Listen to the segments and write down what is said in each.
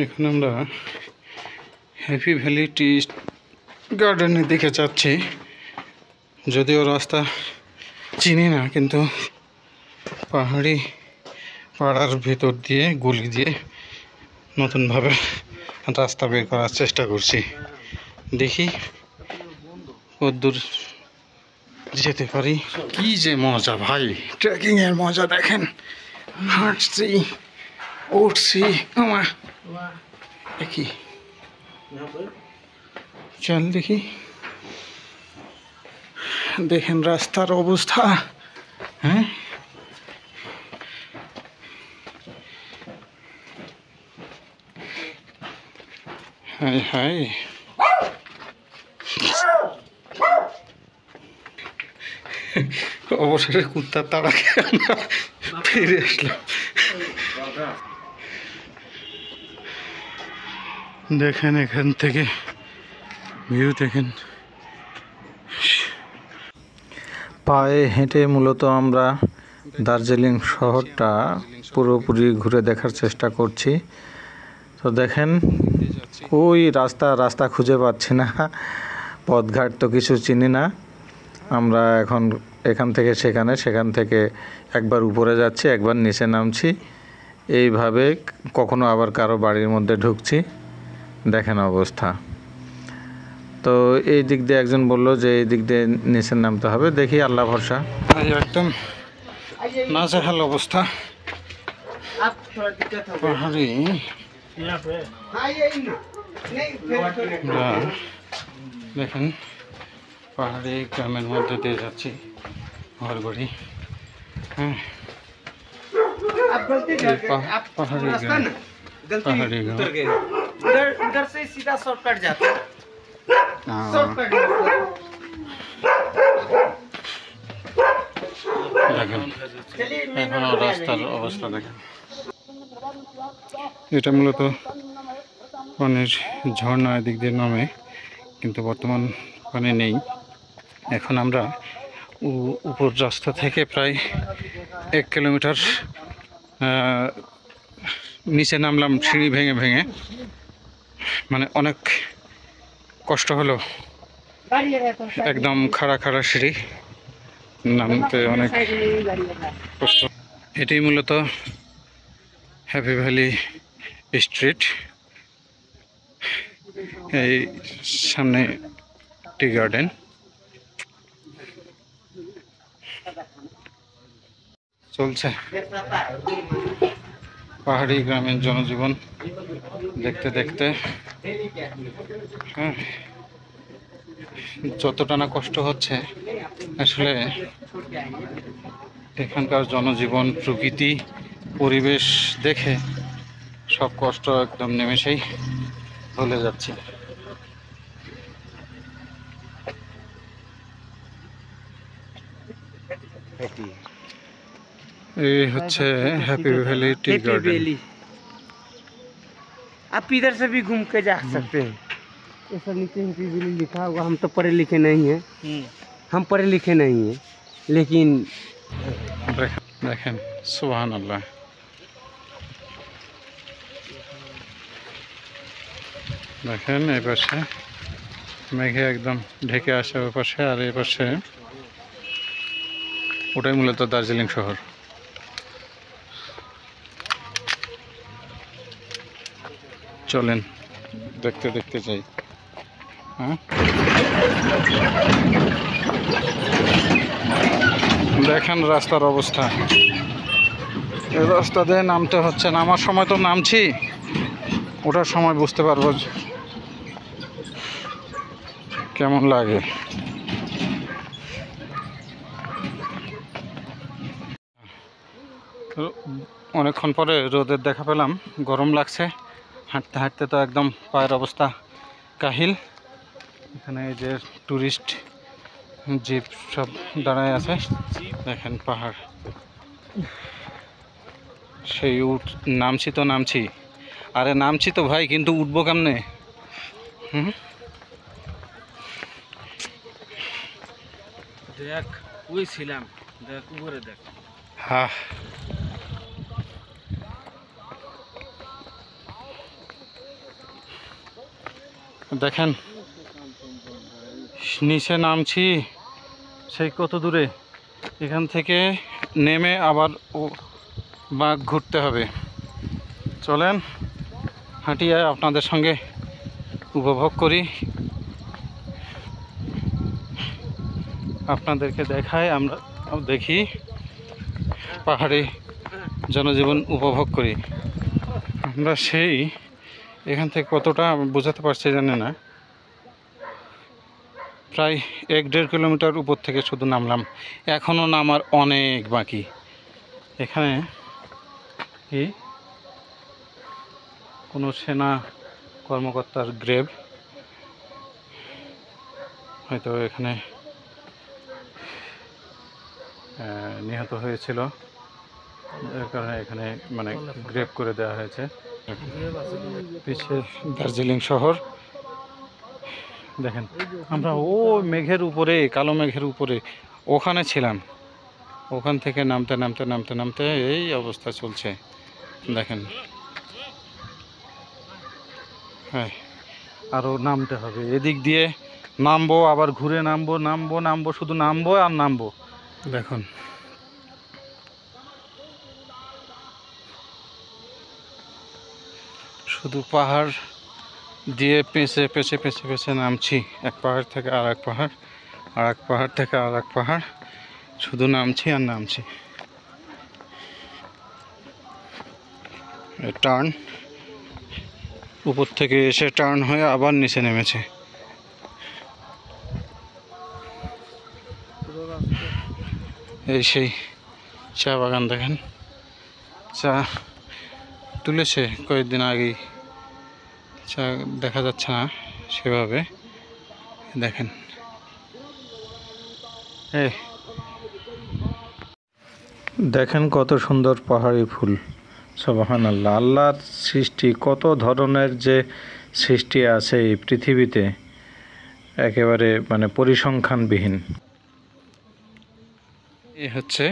এখন আমরা happy valley টি গার্ডেনের দিকে যাচ্ছি। যদিও রাস্তা চিনি না, কিন্তু পাহাড়ি পাড়ার ভেতর দিয়ে গলি দিয়ে নতুনভাবে রাস্তা বের করার চেষ্টা করছি। দেখি কতদূর যেতে পারি। কি যে মজা ভাই, ট্রেকিং এর মজা দেখেন। হাঁটছি, উঠছি, আমার দেখি, চল দেখি। দেখেন রাস্তার অবস্থা। হ্যাঁ, হাই হাই, অবশেষে কুত্তার তাড়া খেয়ে আমরা ফিরে আসলাম। দেখেন এখান থেকে ভিউ দেখেন। পায়ে হেঁটে মূলত আমরা দার্জিলিং শহরটা পুরোপুরি ঘুরে দেখার চেষ্টা করছি। তো দেখেন কই রাস্তা খুঁজে পাচ্ছি না, পথঘাট তো কিছু চিনি না। আমরা এখন এখান থেকে সেখান থেকে একবার উপরে যাচ্ছি, একবার নিচে নামছি, এইভাবে কখনো আবার কারো বাড়ির মধ্যে ঢুকছি। দেখেন অবস্থা। তো এই দিক দিয়ে একজন বলল যে এই দিক দিয়ে নিচে নামতে হবে, দেখি আল্লাহ ভরসা। একদম নাজেহাল অবস্থা। পাহাড়ি দেখেন, পাহাড়ি গ্রামের মধ্যে দিয়ে যাচ্ছি, ঘর বাড়ি। হ্যাঁ, পাহাড়ি গ্রাম, পাহাড়ি গ্রাম। उधर से सीधा शॉर्टकट जाता है। দেখেন এখনো রাস্তার অবস্থা দেখেন। এটা মূলত পানির ঝর্ণা এদিক দিয়ে নামে, কিন্তু বর্তমান পানি নেই। এখন আমরা উপর রাস্তা থেকে প্রায় 1 কিলোমিটার নিচে নামলাম সিঁড়ি ভেঙে ভেঙে। মানে অনেক কষ্ট হলো, একদম খাড়া সিঁড়ি, নামতে অনেক কষ্ট। এটাই মূলত হ্যাপি ভ্যালি স্ট্রিট। এই সামনে টি গার্ডেন। চলছে পাহাড়ি গ্রামের জনজীবন দেখতে দেখতে। হ্যাঁ, যতটা না কষ্ট হচ্ছে, আসলে এখানকার জনজীবন, প্রকৃতি, পরিবেশ দেখে সব কষ্ট একদম নিমেষেই ভুলে যাচ্ছে। এই হচ্ছে हैप्पी वैली टी गार्डन। आप इधर से भी घूम के जा सकते हैं। ये सब नीचे हैप्पी वैली लिखा हुआ। हम तो पढ़े लिखे नहीं हैं, हम पढ़े लिखे नहीं हैं, लेकिन देखें सुभान अल्लाह। দেখেন এই পাশে মেঘে একদম ঢেকে আসে, ওই পাশে, আর এই পাশে ওটাই মূলত দার্জিলিং শহর। চলেন দেখতে দেখতে যাই। হ্যাঁ, দেখেন রাস্তার অবস্থা। এই রাস্তা দিয়ে নামতে হচ্ছে, নামার সময় তো নামছি, ওঠার সময় বুঝতে পারবো কেমন লাগে। অনেকক্ষণ পরে রোদের দেখা পেলাম, গরম লাগছে। হাঁটতে হাঁটতে তো একদম পায়ের অবস্থা কাহিল। এখানে এই যে ট্যুরিস্ট জিপ সব দাঁড়ায় আছে, দেখেন পাহাড়। সেই নামছি, আরে নামছি তো ভাই, কিন্তু উঠবো কেমনে? দেখ ওই ছিলাম, দেখ উপরে দেখ। হ্যাঁ, দেখেন নিচে নামছি সেই কত দূরে, এখান থেকে নেমে আবার বাঁক ঘুরতে হবে। চলেন হাঁটিয়ে আপনাদের সঙ্গে উপভোগ করি, আপনাদেরকে দেখাই, আমরা দেখি, পাহাড়ি জনজীবন উপভোগ করি। আমরা সেই এখান থেকে কতটা বোঝাতে পারছি জানি না, প্রায় 1-1.5 কিলোমিটার উপর থেকে শুধু নামলাম, এখনও নামার অনেক বাকি। এখানে কি কোনো সেনা কর্মকর্তার গ্রেভ, হয়তো এখানে নিহত হয়েছিল, এর কারণে এখানে মানে গ্রেভ করে দেওয়া হয়েছে। পিছিয়ে দার্জিলিং শহর দেখেন, আমরা ও মেঘের উপরে, কালো মেঘের উপরে ওখানে ছিলাম, ওখান থেকে নামতে নামতে নামতে নামতে এই অবস্থা চলছে দেখেন। হ্যাঁ, আরও নামতে হবে, এদিক দিয়ে নামবো, আবার ঘুরে নামবো, নামবো নামবো, শুধু নামবো আর নামবো। দেখুন শুধু পাহাড় দিয়ে পেঁচে পেঁচে পেঁচে পেঁচে নামছি, এক পাহাড় থেকে আর এক পাহাড়, আর এক পাহাড় থেকে আর এক পাহাড়, শুধু নামছি আর নামছি। টার্ন, উপর থেকে এসে টার্ন হয়ে আবার নিচে নেমেছে। এই সেই চা বাগান দেখেন, চা তুলেছে কয়েকদিন আগেই, চা দেখা যাচ্ছে না সেভাবে, দেখেন। দেখেন কত সুন্দর পাহাড়ি ফুল, সুবহানাল্লাহ। আল্লাহর সৃষ্টি, কত ধরনের যে সৃষ্টি আছে এই পৃথিবীতে, একেবারে মানে পরিসংখ্যানবিহীন। এ হচ্ছে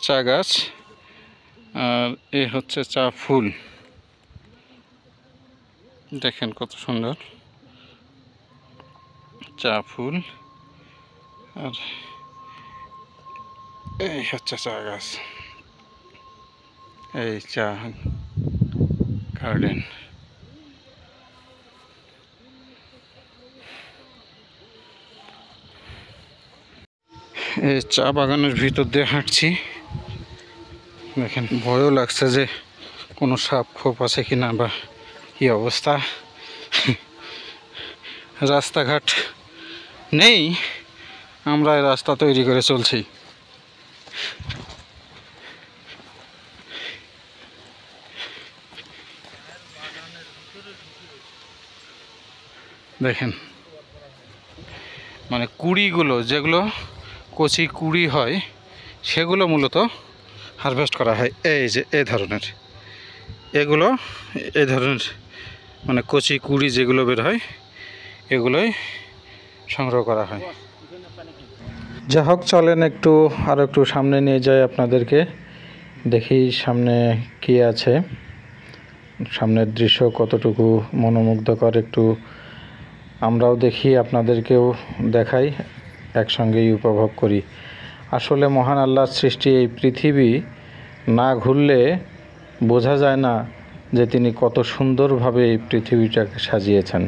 চা গাছ, আর এ হচ্ছে চা ফুল, দেখেন কত সুন্দর চা ফুল, আর এই হচ্ছে চা গাছ, এই চা গার্ডেন। এই চা বাগানের ভিতর দিয়ে হাঁটছি, দেখেন ভয়ও লাগছে যে কোনো সাপ খোপ আছে কিনা বা কি অবস্থা। রাস্তাঘাট নেই, আমরা রাস্তা তৈরি করে চলছি। দেখেন মানে কুড়িগুলো, যেগুলো কচি কুড়ি হয়, সেগুলো মূলত হারভেস্ট করা হয়। এই যে এই ধরনের, এগুলো এই ধরনের মানে কচি কুড়ি যেগুলো বের হয়, এগুলোই সংগ্রহ করা হয়। যা হোক, চলেন একটু আর একটু সামনে নিয়ে যাই আপনাদেরকে, দেখি সামনে কি আছে, সামনের দৃশ্য কতটুকু মনোমুগ্ধকর, একটু আমরাও দেখি, আপনাদেরকেও দেখাই, একসঙ্গেই উপভোগ করি। আসলে মহান আল্লাহর সৃষ্টি এই পৃথিবী, না ঘুরলে বোঝা যায় না যে তিনি কত সুন্দরভাবে এই পৃথিবীটাকে সাজিয়েছেন।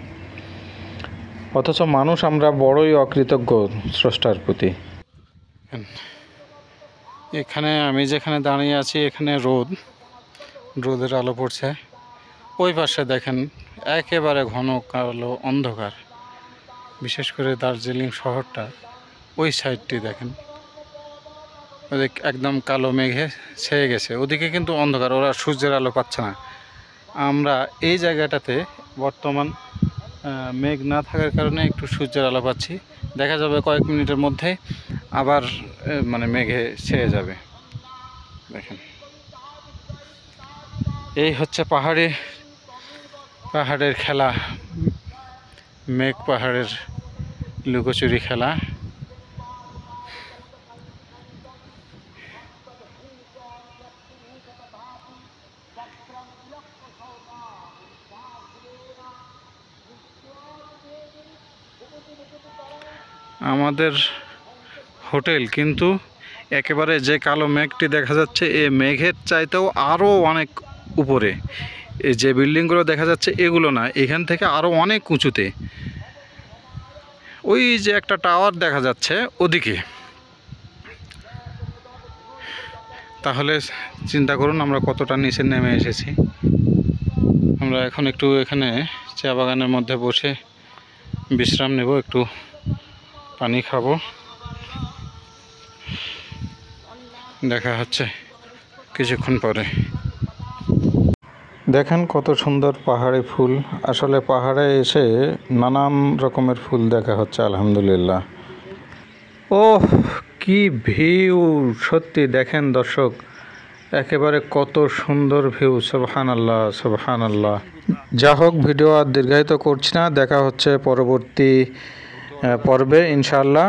অথচ মানুষ আমরা বড়ই অকৃতজ্ঞ স্রষ্টার প্রতি। এখানে আমি যেখানে দাঁড়িয়ে আছি, এখানে রোদের আলো পড়ছে, ওই পাশে দেখেন একেবারে ঘন কালো অন্ধকার, বিশেষ করে দার্জিলিং শহরটা ওই সাইডটি দেখেন, ওদিক একদম কালো মেঘে ছেয়ে গেছে, ওদিকে কিন্তু অন্ধকার, ওরা সূর্যের আলো পাচ্ছে না। আমরা এই জায়গাটাতে বর্তমান মেঘ না থাকার কারণে একটু সূর্যের আলো পাচ্ছি, দেখা যাবে কয়েক মিনিটের মধ্যে আবার মানে মেঘে ছেয়ে যাবে। দেখেন এই হচ্ছে পাহাড়ের খেলা, মেঘ পাহাড়ের লুকোচুরি খেলা। আমাদের হোটেল, কিন্তু একেবারে যে কালো মেঘটি দেখা যাচ্ছে এই মেঘের চাইতেও আরও অনেক উপরে। এই যে বিল্ডিংগুলো দেখা যাচ্ছে এগুলো না, এখান থেকে আরও অনেক উঁচুতে। ওই যে একটা টাওয়ার দেখা যাচ্ছে ওদিকে। তাহলে চিন্তা করুন আমরা কতটা নিচে নেমে এসেছি। আমরা এখন একটু এখানে চা বাগানের মধ্যে বসে বিশ্রাম নেব, একটু পানি খাবো। দেখা হচ্ছে কিছুক্ষণ পরে। দেখেন কত সুন্দর পাহাড়ি ফুল। আসলে পাহাড়ে এসে নানান রকমের ফুল দেখা হচ্ছে, আলহামদুলিল্লাহ। ওহ, কি ভিউ! সত্যি দেখেন দর্শক, একেবারে কত সুন্দর ভিউ। সুবহানাল্লাহ, সুবহানাল্লাহ। যা হোক, ভিডিও আর দীর্ঘায়িত করছি না, দেখা হচ্ছে পরবর্তী পর্বে ইনশাআল্লাহ।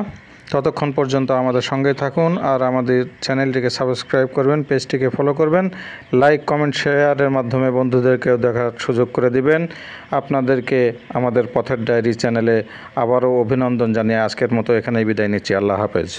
ততক্ষণ পর্যন্ত আমাদের সঙ্গে থাকুন আর আমাদের চ্যানেলটিকে সাবস্ক্রাইব করবেন, পেজটিকে ফলো করবেন, লাইক কমেন্ট শেয়ারের মাধ্যমে বন্ধুদেরকেও দেখার সুযোগ করে দিবেন। আপনাদেরকে আমাদের পথের ডায়েরি চ্যানেলে আবারও অভিনন্দন জানিয়ে আজকের মতো এখানেই বিদায় নিচ্ছি। আল্লাহ হাফেজ।